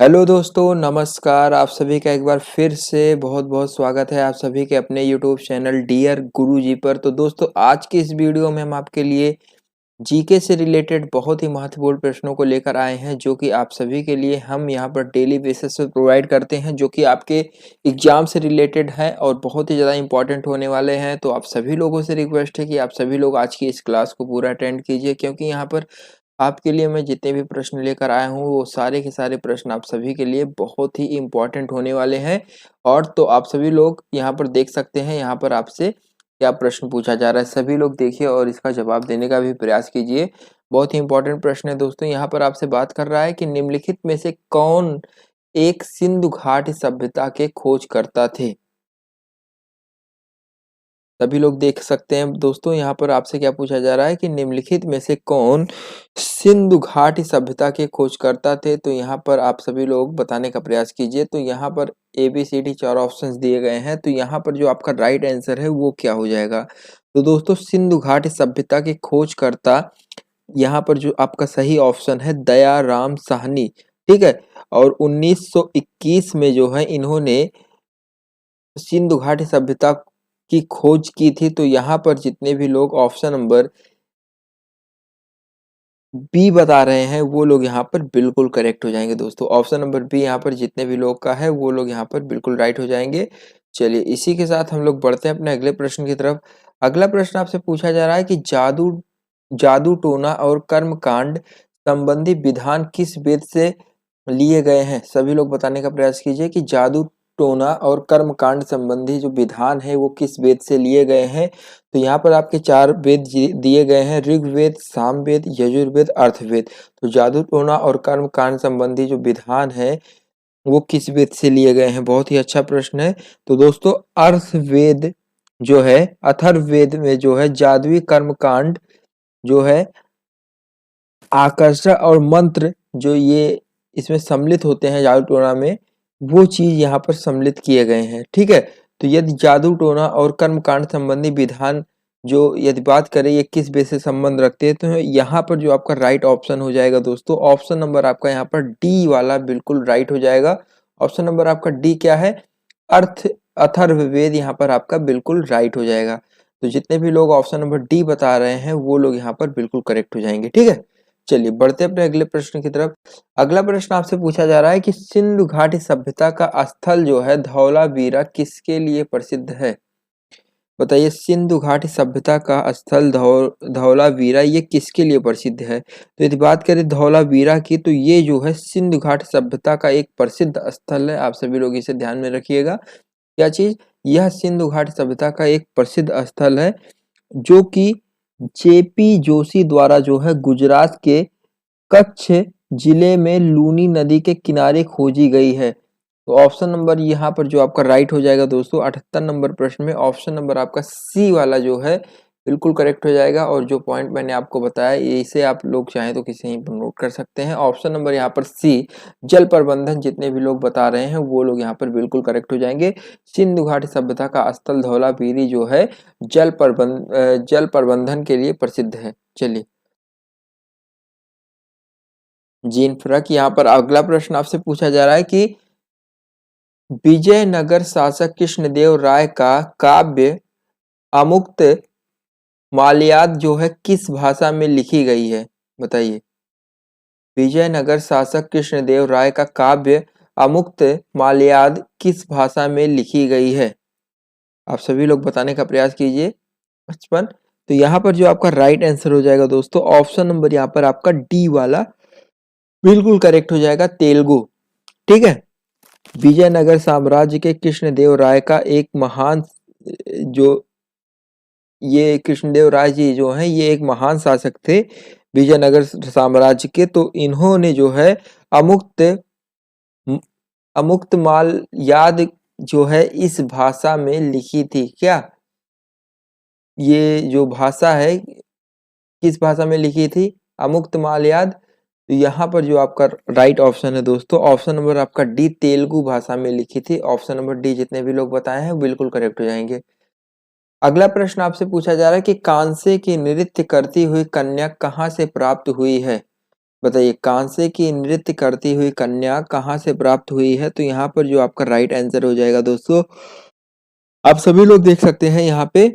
Hello दोस्तों, नमस्कार। आप सभी का एक बार फिर से बहुत बहुत स्वागत है आप सभी के अपने यूट्यूब चैनल डियर गुरुजी पर। तो दोस्तों, आज की इस वीडियो में हम आपके लिए जीके से रिलेटेड बहुत ही महत्वपूर्ण प्रश्नों को लेकर आए हैं, जो कि आप सभी के लिए हम यहाँ पर डेली बेसिस पे प्रोवाइड करते हैं, जो कि आपके एग्जाम से रिलेटेड है और बहुत ही ज़्यादा इंपॉर्टेंट होने वाले हैं। तो आप सभी लोगों से रिक्वेस्ट है कि आप सभी लोग आज की इस क्लास को पूरा अटेंड कीजिए, क्योंकि यहाँ पर आपके लिए मैं जितने भी प्रश्न लेकर आया हूँ वो सारे के सारे प्रश्न आप सभी के लिए बहुत ही इम्पोर्टेंट होने वाले हैं। और तो आप सभी लोग यहाँ पर देख सकते हैं, यहाँ पर आपसे क्या प्रश्न पूछा जा रहा है, सभी लोग देखिए और इसका जवाब देने का भी प्रयास कीजिए। बहुत ही इंपॉर्टेंट प्रश्न है दोस्तों। यहाँ पर आपसे बात कर रहा है कि निम्नलिखित में से कौन एक सिंधु घाट सभ्यता के खोजकर्ता थे। सभी लोग देख सकते हैं दोस्तों, यहाँ पर आपसे क्या पूछा जा रहा है कि निम्नलिखित में से कौन सिंधु घाटी सभ्यता के खोजकर्ता थे। तो यहाँ पर आप सभी लोग बताने का प्रयास कीजिए। तो यहाँ पर ABCD 4 ऑप्शंस दिए गए हैं। तो यहाँ पर जो आपका राइट आंसर है वो क्या हो जाएगा। तो दोस्तों, सिंधु घाटी सभ्यता के खोजकर्ता यहाँ पर जो आपका सही ऑप्शन है दयाराम साहनी, ठीक है। और 1921 में जो है इन्होंने सिंधु घाटी सभ्यता की खोज की थी। तो यहाँ पर जितने भी लोग ऑप्शन नंबर बी बता रहे हैं वो लोग यहाँ पर बिल्कुल करेक्ट हो जाएंगे दोस्तों। ऑप्शन नंबर बी यहाँ पर जितने भी लोग का है वो लोग यहाँ पर बिल्कुल राइट हो जाएंगे। चलिए, इसी के साथ हम लोग बढ़ते हैं अपने अगले प्रश्न की तरफ। अगला प्रश्न आपसे पूछा जा रहा है कि जादू जादू टोना और कर्मकांड संबंधी विधान किस वेद से लिए गए हैं। सभी लोग बताने का प्रयास कीजिए कि जादू टोना और कर्मकांड संबंधी जो विधान है वो किस वेद से लिए गए हैं। तो यहाँ पर आपके 4 वेद दिए गए हैं, ऋग्वेद, सामवेद, यजुर्वेद, अर्थवेद। तो जादू टोना और कर्मकांड संबंधी जो विधान है वो किस वेद से लिए गए हैं। बहुत ही अच्छा प्रश्न है। तो दोस्तों, अर्थवेद जो है, अथर्ववेद में जो है जादुई कर्मकांड जो है, आकर्षण और मंत्र जो ये इसमें सम्मिलित होते हैं जादू टोना में, वो चीज यहाँ पर सम्मिलित किए गए हैं, ठीक है। तो यदि जादू टोना और कर्मकांड संबंधी विधान जो यदि बात करें ये किस बेस से संबंध रखते हैं, तो यहाँ पर जो आपका राइट ऑप्शन हो जाएगा दोस्तों, ऑप्शन नंबर आपका यहाँ पर डी वाला बिल्कुल राइट हो जाएगा। ऑप्शन नंबर आपका डी क्या है, अर्थ अथर्ववेद, यहाँ पर आपका बिल्कुल राइट हो जाएगा। तो जितने भी लोग ऑप्शन नंबर डी बता रहे हैं वो लोग यहाँ पर बिल्कुल करेक्ट हो जाएंगे, ठीक है। चलिए, बढ़ते अपने अगले प्रश्न की तरफ। अगला प्रश्न आपसे पूछा जा रहा है कि सिंधु घाटी सभ्यता का स्थल जो है धौलावीरा किसके लिए प्रसिद्ध है। बताइए, सिंधु घाटी सभ्यता का स्थल धौलावीरा ये किसके लिए प्रसिद्ध है। तो यदि बात करें धौलावीरा की, तो ये जो है सिंधु घाटी सभ्यता का एक प्रसिद्ध स्थल है। आप सभी लोग इसे ध्यान में रखिएगा। क्या चीज, यह सिंधु घाटी सभ्यता का एक प्रसिद्ध स्थल है, जो कि जेपी जोशी द्वारा जो है गुजरात के कच्छ जिले में लूनी नदी के किनारे खोजी गई है। तो ऑप्शन नंबर यहाँ पर जो आपका राइट हो जाएगा दोस्तों, 78 नंबर प्रश्न में ऑप्शन नंबर आपका सी वाला जो है बिल्कुल करेक्ट हो जाएगा। और जो पॉइंट मैंने आपको बताया इसे आप लोग चाहें तो किसी पर नोट कर सकते हैं। ऑप्शन नंबर यहाँ पर सी, जल प्रबंधन, जितने भी लोग बता रहे हैं वो लोग यहाँ पर बिल्कुल करेक्ट हो जाएंगे। सिंधु घाटी सभ्यता का स्थल धौलावीरी जो है जल प्रबंधन के लिए प्रसिद्ध है। चलिए, जीन फर्क। यहाँ पर अगला प्रश्न आपसे पूछा जा रहा है कि विजयनगर शासक कृष्णदेव राय का काव्य अमुक्त माल्याद जो है किस भाषा में लिखी गई है। बताइए, विजयनगर शासक कृष्णदेव राय का काव्य अमुक्त माल्याद किस भाषा में लिखी गई है। आप सभी लोग बताने का प्रयास कीजिए। 55। तो यहाँ पर जो आपका राइट आंसर हो जाएगा दोस्तों, ऑप्शन नंबर यहाँ पर आपका डी वाला बिल्कुल करेक्ट हो जाएगा, तेलुगु, ठीक है। विजयनगर साम्राज्य के कृष्णदेव राय का एक महान जो ये कृष्णदेव राय जी जो हैं ये एक महान शासक थे विजयनगर साम्राज्य के। तो इन्होंने जो है अमुक्त अमुक्त माल याद जो है इस भाषा में लिखी थी। क्या ये जो भाषा है किस भाषा में लिखी थी, अमुक्त माल याद। तो यहाँ पर जो आपका राइट ऑप्शन है दोस्तों, ऑप्शन नंबर आपका डी, तेलुगु भाषा में लिखी थी। ऑप्शन नंबर डी जितने भी लोग बताए हैं बिल्कुल करेक्ट हो जाएंगे। अगला प्रश्न आपसे पूछा जा रहा है कि कांसे की नृत्य करती हुई कन्या कहाँ से प्राप्त हुई है। बताइए कांसे की नृत्य करती हुई कन्या कहाँ से प्राप्त हुई है? तो यहाँ पर जो आपका राइट आंसर हो जाएगा दोस्तों, आप सभी लोग देख सकते हैं यहाँ पे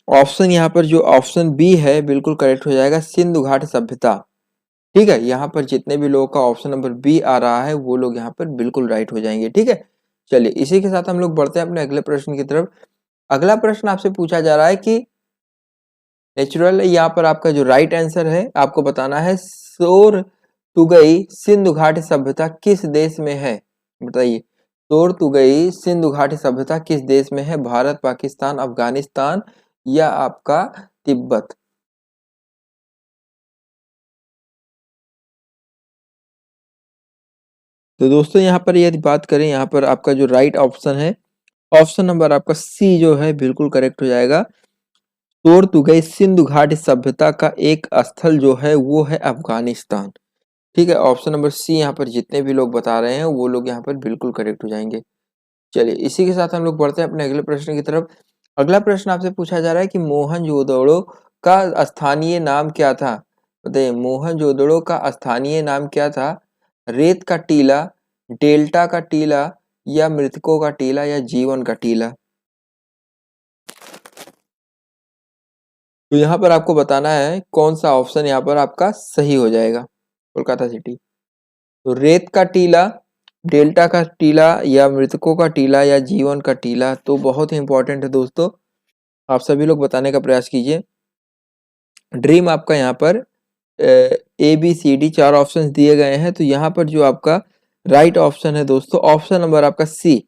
ऑप्शन, यहाँ पर जो ऑप्शन बी है बिल्कुल करेक्ट हो जाएगा, सिंधु घाट सभ्यता। ठीक है, यहाँ पर जितने भी लोगों का ऑप्शन नंबर बी आ रहा है वो लोग यहाँ पर बिल्कुल राइट हो जाएंगे। ठीक है, चलिए इसी के साथ हम लोग बढ़ते हैं अपने अगले प्रश्न की तरफ। अगला प्रश्न आपसे पूछा जा रहा है कि नेचुरल, यहाँ पर आपका जो राइट आंसर है आपको बताना है, सोर तुगई सिंधु घाटी सभ्यता किस देश में है? बताइए, सोर तुगई सिंधु घाटी सभ्यता किस देश में है? भारत, पाकिस्तान, अफगानिस्तान या आपका तिब्बत? तो दोस्तों यहाँ पर यदि बात करें, यहाँ पर आपका जो राइट ऑप्शन है, ऑप्शन नंबर आपका सी जो है बिल्कुल करेक्ट हो जाएगा। सोर तुगई सिंधु घाटी सभ्यता का एक स्थल जो है वो है अफगानिस्तान। ठीक है, ऑप्शन नंबर सी यहाँ पर जितने भी लोग बता रहे हैं वो लोग यहाँ पर बिल्कुल करेक्ट हो जाएंगे। चलिए इसी के साथ हम लोग बढ़ते हैं अपने अगले प्रश्न की तरफ। अगला प्रश्न आपसे पूछा जा रहा है कि मोहनजोदड़ो का स्थानीय नाम क्या था? बताइए, मोहनजोदड़ो का स्थानीय नाम क्या था? रेत का टीला, डेल्टा का टीला या मृतकों का टीला या जीवन का टीला? तो यहाँ पर आपको बताना है कौन सा ऑप्शन यहाँ पर आपका सही हो जाएगा। कोलकाता सिटी। तो रेत का टीला, डेल्टा का टीला या मृतकों का टीला या जीवन का टीला? तो बहुत ही इंपॉर्टेंट है दोस्तों, आप सभी लोग बताने का प्रयास कीजिए। ड्रीम आपका यहाँ पर A B C D 4 options दिए गए हैं, तो यहाँ पर जो आपका राइट ऑप्शन है दोस्तों, ऑप्शन नंबर आपका सी।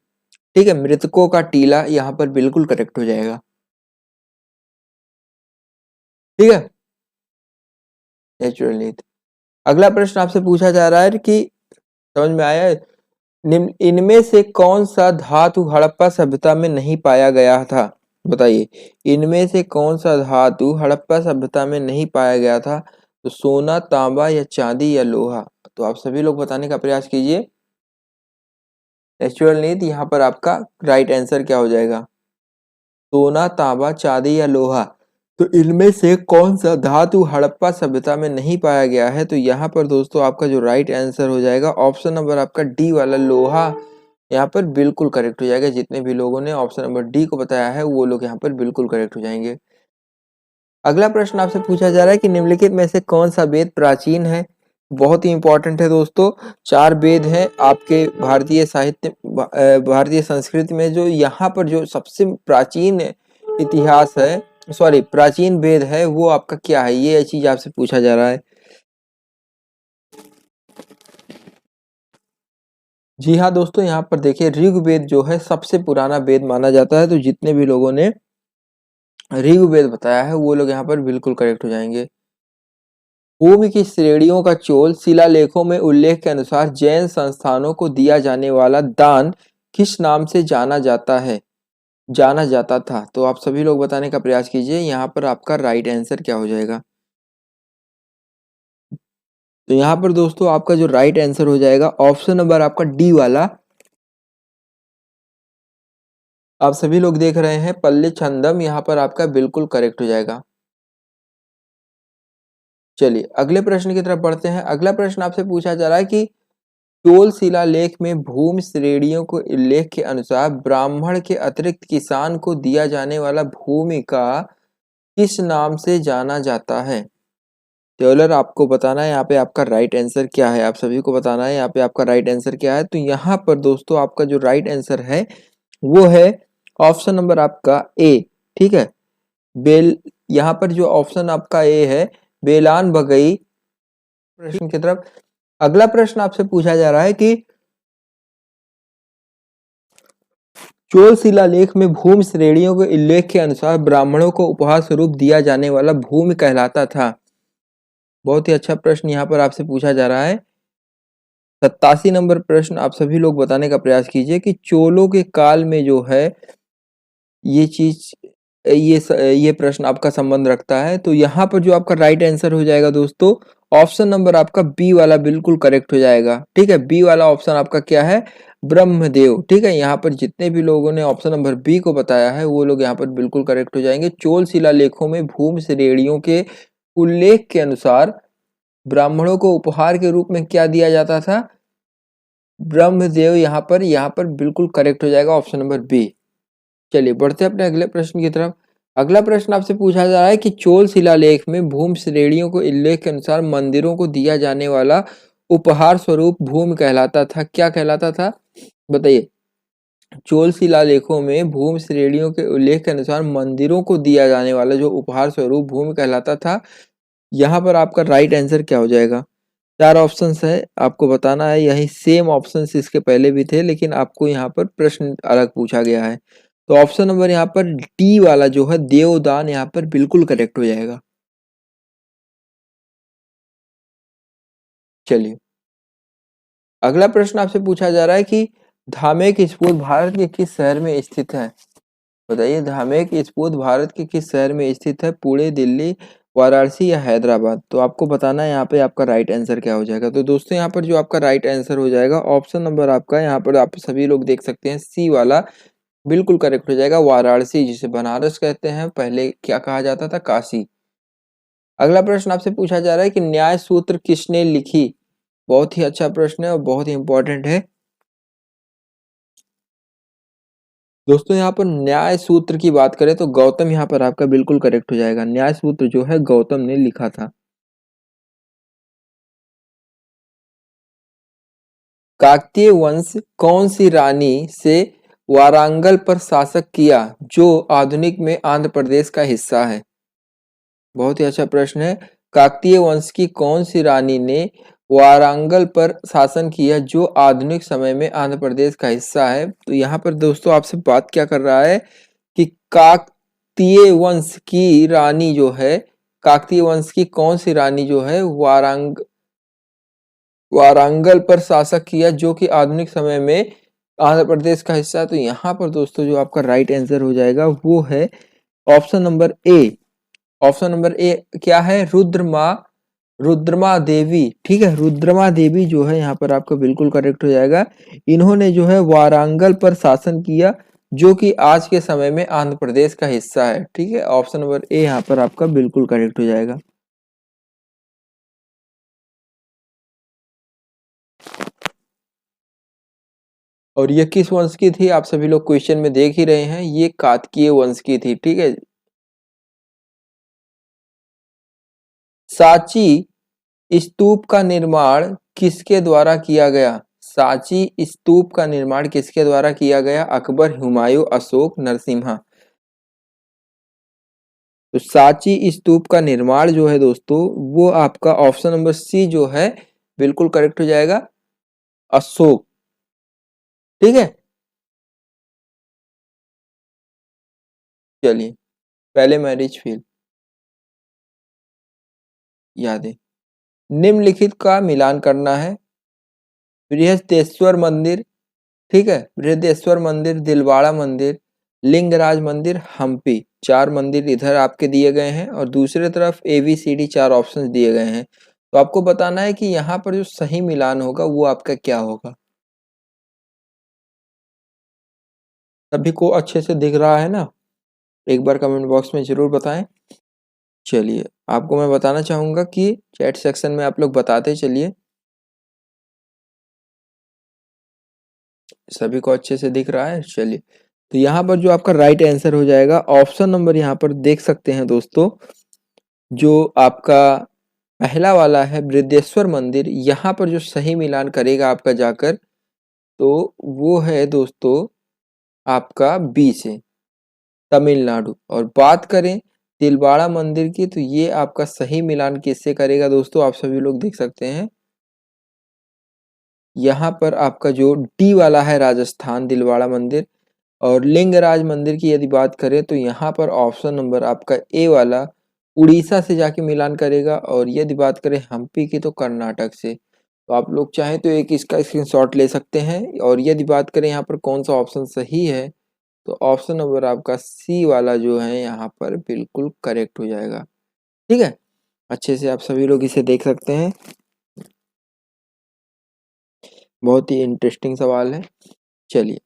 ठीक है, मृतकों का टीला यहाँ पर बिल्कुल करेक्ट हो जाएगा। ठीक है, नेचुरल नीति। अगला प्रश्न आपसे पूछा जा रहा है कि समझ में आया है? इनमें से कौन सा धातु हड़प्पा सभ्यता में नहीं पाया गया था? बताइए, इनमें से कौन सा धातु हड़प्पा सभ्यता में नहीं पाया गया था? तो सोना, तांबा या चांदी या लोहा? तो आप सभी लोग बताने का प्रयास कीजिए। नेचुरल नीति, यहाँ पर आपका राइट आंसर क्या हो जाएगा? सोना, तांबा, चांदी या लोहा? तो इनमें से कौन सा धातु हड़प्पा सभ्यता में नहीं पाया गया है? तो यहाँ पर दोस्तों आपका जो राइट आंसर हो जाएगा ऑप्शन नंबर आपका डी वाला लोहा, यहाँ पर बिल्कुल करेक्ट हो जाएगा। जितने भी लोगों ने ऑप्शन नंबर डी को बताया है वो लोग यहाँ पर बिल्कुल करेक्ट हो जाएंगे। अगला प्रश्न आपसे पूछा जा रहा है कि निम्नलिखित में से कौन सा वेद प्राचीन है? बहुत ही इंपॉर्टेंट है दोस्तों, 4 वेद हैं आपके भारतीय साहित्य, भारतीय संस्कृति में। जो यहाँ पर जो सबसे प्राचीन इतिहास है, सॉरी प्राचीन वेद है, वो आपका क्या है? ये चीज आपसे पूछा जा रहा है। जी हाँ दोस्तों, यहाँ पर देखिए ऋग्वेद जो है सबसे पुराना वेद माना जाता है। तो जितने भी लोगों ने ऋग्वेद बताया है वो लोग यहाँ पर बिल्कुल करेक्ट हो जाएंगे। भूमि की श्रेणियों का चोल शिलालेखों में उल्लेख के अनुसार जैन संस्थानों को दिया जाने वाला दान किस नाम से जाना जाता था? तो आप सभी लोग बताने का प्रयास कीजिए, यहाँ पर आपका राइट आंसर क्या हो जाएगा? तो यहाँ पर दोस्तों आपका जो राइट आंसर हो जाएगा ऑप्शन नंबर आपका डी वाला, आप सभी लोग देख रहे हैं पल्ले छंदम, यहाँ पर आपका बिल्कुल करेक्ट हो जाएगा। चलिए अगले प्रश्न की तरफ बढ़ते हैं। अगला प्रश्न आपसे पूछा जा रहा है कि चोल शिलालेख में भूमि श्रेणियों को उल्लेख के अनुसार ब्राह्मण के अतिरिक्त किसान को दिया जाने वाला भूमि का किस नाम से जाना जाता है? टेलर आपको बताना है यहाँ पे आपका राइट आंसर क्या है, आप सभी को बताना है यहाँ पे आपका राइट आंसर क्या है। तो यहाँ पर दोस्तों आपका जो राइट आंसर है वो है ऑप्शन नंबर आपका ए। ठीक है, बेल, यहाँ पर जो ऑप्शन आपका ए है बेलान बगई। प्रश्न की तरफ अगला प्रश्न आपसे पूछा जा रहा है कि चोल शिलालेख में भूमि श्रेणियों के उल्लेख के अनुसार ब्राह्मणों को उपहार स्वरूप दिया जाने वाला भूमि कहलाता था। बहुत ही अच्छा प्रश्न यहाँ पर आपसे पूछा जा रहा है। 87 नंबर प्रश्न आप सभी लोग बताने का प्रयास कीजिए कि चोलों के काल में जो है ये चीज, ये प्रश्न आपका संबंध रखता है। तो यहाँ पर जो आपका राइट आंसर हो जाएगा दोस्तों ऑप्शन नंबर आपका बी वाला बिल्कुल करेक्ट हो जाएगा। ठीक है, बी वाला ऑप्शन आपका क्या है? ब्रह्मदेव। ठीक है, यहाँ पर जितने भी लोगों ने ऑप्शन नंबर बी को बताया है वो लोग यहाँ पर बिल्कुल करेक्ट हो जाएंगे। चोल शिलालेखों में भूमि श्रेणियों के उल्लेख के अनुसार ब्राह्मणों को उपहार के रूप में क्या दिया जाता था? ब्रह्मदेव। यहाँ पर बिल्कुल करेक्ट हो जाएगा ऑप्शन नंबर बी। चलिए बढ़ते हैं अपने अगले प्रश्न की तरफ। अगला प्रश्न आपसे पूछा जा रहा है कि चोल शिलालेख में भूमि श्रेणियों को उल्लेख के अनुसार मंदिरों को दिया जाने वाला उपहार स्वरूप भूमि कहलाता था, क्या कहलाता था? बताइए। चोल शिलालेखों में भूमि श्रेणियों के उल्लेख के अनुसार मंदिरों को दिया जाने वाला जो उपहार स्वरूप भूमि कहलाता था, यहाँ पर आपका राइट आंसर क्या हो जाएगा? 4 ऑप्शंस है, आपको बताना है। यही सेम ऑप्शंस इसके पहले भी थे, लेकिन आपको यहाँ पर प्रश्न अलग पूछा गया है। तो ऑप्शन नंबर यहाँ पर डी वाला जो है देवदान यहाँ पर बिल्कुल करेक्ट हो जाएगा। चलिए अगला प्रश्न आपसे पूछा जा रहा है कि धामेक स्फूर्त भारत के किस शहर में स्थित है? बताइए। धामेक स्फूर्त भारत के किस शहर में स्थित है? पुणे, दिल्ली, वाराणसी या हैदराबाद? तो आपको बताना है यहाँ पे आपका राइट आंसर क्या हो जाएगा। तो दोस्तों यहाँ पर जो आपका राइट आंसर हो जाएगा ऑप्शन नंबर आपका यहाँ पर आप सभी लोग देख सकते हैं सी वाला बिल्कुल करेक्ट हो जाएगा। वाराणसी, जिसे बनारस कहते हैं, पहले क्या कहा जाता था? काशी। अगला प्रश्न आपसे पूछा जा रहा है कि न्याय सूत्र किसने लिखी? बहुत ही अच्छा प्रश्न है और बहुत ही इंपॉर्टेंट है दोस्तों। यहाँ पर न्याय सूत्र की बात करें तो गौतम यहाँ पर आपका बिल्कुल करेक्ट हो जाएगा। न्याय सूत्र जो है गौतम ने लिखा था। काकतीय वंश कौन सी रानी से वारांगल पर शासक किया जो आधुनिक में आंध्र प्रदेश का हिस्सा है? बहुत ही अच्छा प्रश्न है। काकतीय वंश की कौन सी रानी ने वारांगल पर शासन किया जो आधुनिक समय में आंध्र प्रदेश का हिस्सा है? तो यहाँ पर दोस्तों आपसे बात क्या कर रहा है कि काकतीय वंश की रानी जो है, काकतीय वंश की कौन सी रानी जो है वारांगल पर शासक किया जो कि आधुनिक समय में आंध्र प्रदेश का हिस्सा है? तो यहाँ पर दोस्तों जो आपका राइट आंसर हो जाएगा वो है option number A. Option number A क्या है? रुद्रमा देवी। ठीक है, रुद्रमा देवी जो है यहाँ पर आपका बिल्कुल करेक्ट हो जाएगा। इन्होंने जो है वारांगल पर शासन किया जो कि आज के समय में आंध्र प्रदेश का हिस्सा है। ठीक है, ऑप्शन नंबर ए यहाँ पर आपका बिल्कुल करेक्ट हो जाएगा। और ये किस वंश की थी? आप सभी लोग क्वेश्चन में देख ही रहे हैं, ये कात्कीय वंश की थी। ठीक है। सांची स्तूप का निर्माण किसके द्वारा किया गया? सांची स्तूप का निर्माण किसके द्वारा किया गया? अकबर, हुमायूं, अशोक, नरसिम्हा? तो सांची स्तूप का निर्माण जो है दोस्तों वो आपका ऑप्शन नंबर सी जो है बिल्कुल करेक्ट हो जाएगा, अशोक। ठीक है। चलिए पहले मैरिज फिर याद है। निम्नलिखित का मिलान करना है। बृहस्पतिश्वर मंदिर, ठीक है, बृहदेश्वर मंदिर, दिलवाड़ा मंदिर, लिंगराज मंदिर, हम्पी। 4 मंदिर इधर आपके दिए गए हैं और दूसरे तरफ ABCD 4 ऑप्शंस दिए गए हैं। तो आपको बताना है कि यहाँ पर जो सही मिलान होगा वो आपका क्या होगा। सभी को अच्छे से दिख रहा है ना? एक बार कमेंट बॉक्स में जरूर बताएं। चलिए आपको मैं बताना चाहूंगा कि चैट सेक्शन में आप लोग बताते चलिए। सभी को अच्छे से दिख रहा है? चलिए तो यहाँ पर जो आपका राइट आंसर हो जाएगा ऑप्शन नंबर यहाँ पर देख सकते हैं दोस्तों, जो आपका पहला वाला है बृहदेश्वर मंदिर, यहाँ पर जो सही मिलान करेगा आपका जाकर तो वो है दोस्तों आपका बी से, तमिलनाडु। और बात करें तिलवाड़ा मंदिर की तो ये आपका सही मिलान किससे करेगा दोस्तों? आप सभी लोग देख सकते हैं यहाँ पर आपका जो डी वाला है राजस्थान दिलवाड़ा मंदिर। और लिंगराज मंदिर की यदि बात करें तो यहाँ पर ऑप्शन नंबर आपका ए वाला उड़ीसा से जाके मिलान करेगा। और यदि बात करें हम्पी की तो कर्नाटक से। तो आप लोग चाहें तो एक इसका स्क्रीनशॉट ले सकते हैं। और यदि बात करें यहाँ पर कौन सा ऑप्शन सही है तो ऑप्शन नंबर आपका सी वाला जो है यहाँ पर बिल्कुल करेक्ट हो जाएगा। ठीक है, अच्छे से आप सभी लोग इसे देख सकते हैं। बहुत ही इंटरेस्टिंग सवाल है। चलिए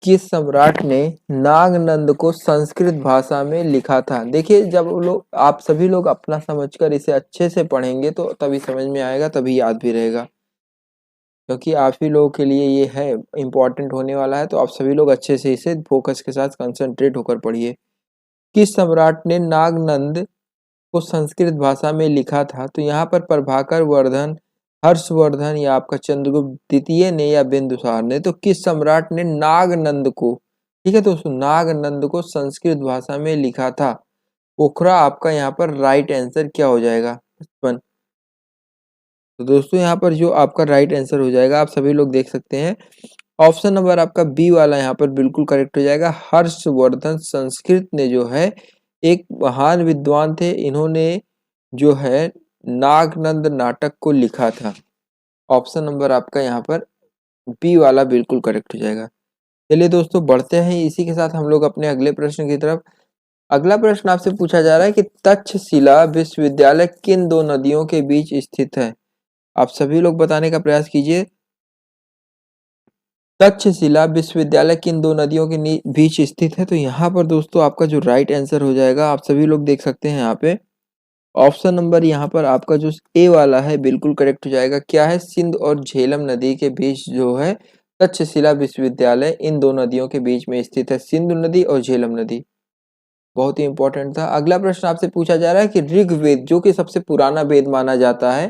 किस सम्राट ने नागनंद को संस्कृत भाषा में लिखा था? देखिए, जब लोग आप सभी लोग अपना समझकर इसे अच्छे से पढ़ेंगे तो तभी समझ में आएगा, तभी याद भी रहेगा, क्योंकि आप ही लोगों के लिए ये है इम्पोर्टेंट होने वाला है। तो आप सभी लोग अच्छे से इसे फोकस के साथ कंसंट्रेट होकर पढ़िए। किस सम्राट ने नागनंद को संस्कृत भाषा में लिखा था? तो यहाँ पर प्रभाकर वर्धन, हर्षवर्धन या आपका चंद्रगुप्त द्वितीय ने या बिंदुसार ने। तो किस सम्राट ने नागनंद को, ठीक है दोस्तों, नागनंद को संस्कृत भाषा में लिखा था? पोखरा आपका यहाँ पर राइट आंसर क्या हो जाएगा? 55। तो दोस्तों यहाँ पर जो आपका राइट आंसर हो जाएगा, आप सभी लोग देख सकते हैं, ऑप्शन नंबर आपका बी वाला यहाँ पर बिल्कुल करेक्ट हो जाएगा। हर्षवर्धन संस्कृत ने जो है एक महान विद्वान थे, इन्होंने जो है नागनंद नाटक को लिखा था। ऑप्शन नंबर आपका यहाँ पर बी वाला बिल्कुल करेक्ट हो जाएगा। चलिए दोस्तों बढ़ते हैं इसी के साथ हम लोग अपने अगले प्रश्न की तरफ। अगला प्रश्न आपसे पूछा जा रहा है कि तक्षशिला विश्वविद्यालय किन दो नदियों के बीच स्थित है? आप सभी लोग बताने का प्रयास कीजिए। तक्षशिला विश्वविद्यालय किन दो नदियों के बीच स्थित है? तो यहाँ पर दोस्तों आपका जो राइट आंसर हो जाएगा, आप सभी लोग देख सकते हैं यहाँ पे, ऑप्शन नंबर यहाँ पर आपका जो ए वाला है बिल्कुल करेक्ट हो जाएगा। क्या है? सिंध और झेलम नदी के बीच जो है तक्षशिला विश्वविद्यालय इन दो नदियों के बीच में स्थित है, सिंधु नदी और झेलम नदी। बहुत ही इंपॉर्टेंट था। अगला प्रश्न आपसे पूछा जा रहा है कि ऋग्वेद जो कि सबसे पुराना वेद माना जाता है,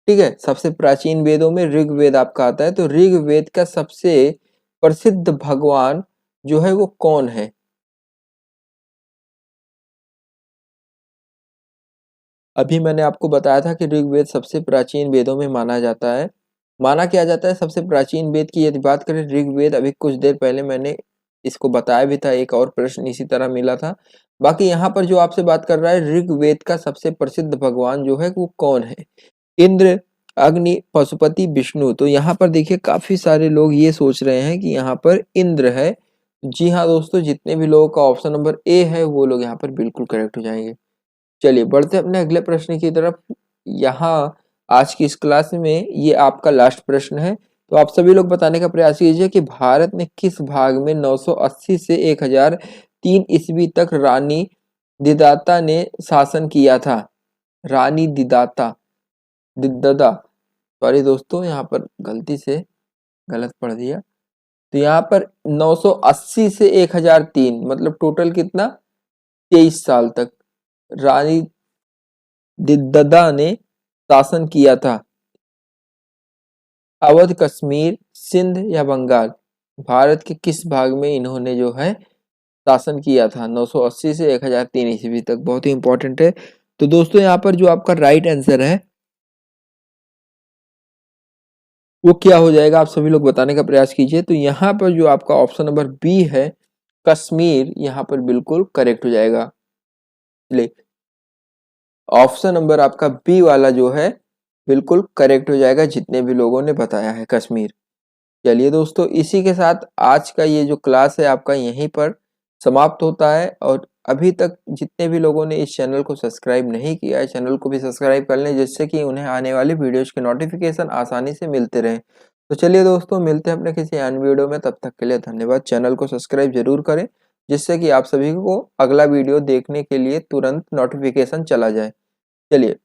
ठीक है, सबसे प्राचीन वेदों में ऋग्वेद आपका आता है, तो ऋग्वेद का सबसे प्रसिद्ध भगवान जो है वो कौन है? अभी मैंने आपको बताया था कि ऋग्वेद सबसे प्राचीन वेदों में माना जाता है। माना क्या जाता है सबसे प्राचीन वेद की? यदि बात करें ऋग्वेद, अभी कुछ देर पहले मैंने इसको बताया भी था, एक और प्रश्न इसी तरह मिला था। बाकी यहाँ पर जो आपसे बात कर रहा है, ऋग्वेद का सबसे प्रसिद्ध भगवान जो है वो कौन है? इंद्र, अग्नि, पशुपति, विष्णु। तो यहाँ पर देखिए काफी सारे लोग ये सोच रहे हैं कि यहाँ पर इंद्र है। जी हाँ दोस्तों, जितने भी लोगों का ऑप्शन नंबर ए है वो लोग यहाँ पर बिल्कुल करेक्ट हो जाएंगे। चलिए बढ़ते हैं अपने अगले प्रश्न की तरफ। यहाँ आज की इस क्लास में ये आपका लास्ट प्रश्न है, तो आप सभी लोग बताने का प्रयास कीजिए कि भारत में किस भाग में 980 से 1003 ईस्वी तक रानी दिदाता ने शासन किया था? रानी दिदाता, दिद्ददा, सॉरी दोस्तों यहाँ पर गलती से गलत पढ़ दिया। तो यहाँ पर 980 से 1003 मतलब टोटल कितना? 23 साल तक रानी दिद्ददा ने शासन किया था। अवध, कश्मीर, सिंध या बंगाल, भारत के किस भाग में इन्होंने जो है शासन किया था 980 से 1003 ईस्वी तक? बहुत ही इंपॉर्टेंट है। तो दोस्तों यहाँ पर जो आपका राइट आंसर है वो क्या हो जाएगा, आप सभी लोग बताने का प्रयास कीजिए। तो यहाँ पर जो आपका ऑप्शन नंबर बी है कश्मीर, यहाँ पर बिल्कुल करेक्ट हो जाएगा। चलिए ऑप्शन नंबर आपका बी वाला जो है बिल्कुल करेक्ट हो जाएगा, जितने भी लोगों ने बताया है कश्मीर। चलिए दोस्तों इसी के साथ आज का ये जो क्लास है आपका यहीं पर समाप्त होता है। और अभी तक जितने भी लोगों ने इस चैनल को सब्सक्राइब नहीं किया है, चैनल को भी सब्सक्राइब कर लें, जिससे कि उन्हें आने वाली वीडियोज के नोटिफिकेशन आसानी से मिलते रहें। तो चलिए दोस्तों मिलते हैं अपने किसी अन्य वीडियो में, तब तक के लिए धन्यवाद। चैनल को सब्सक्राइब जरूर करें, जिससे कि आप सभी को अगला वीडियो देखने के लिए तुरंत नोटिफिकेशन चला जाए। चलिए।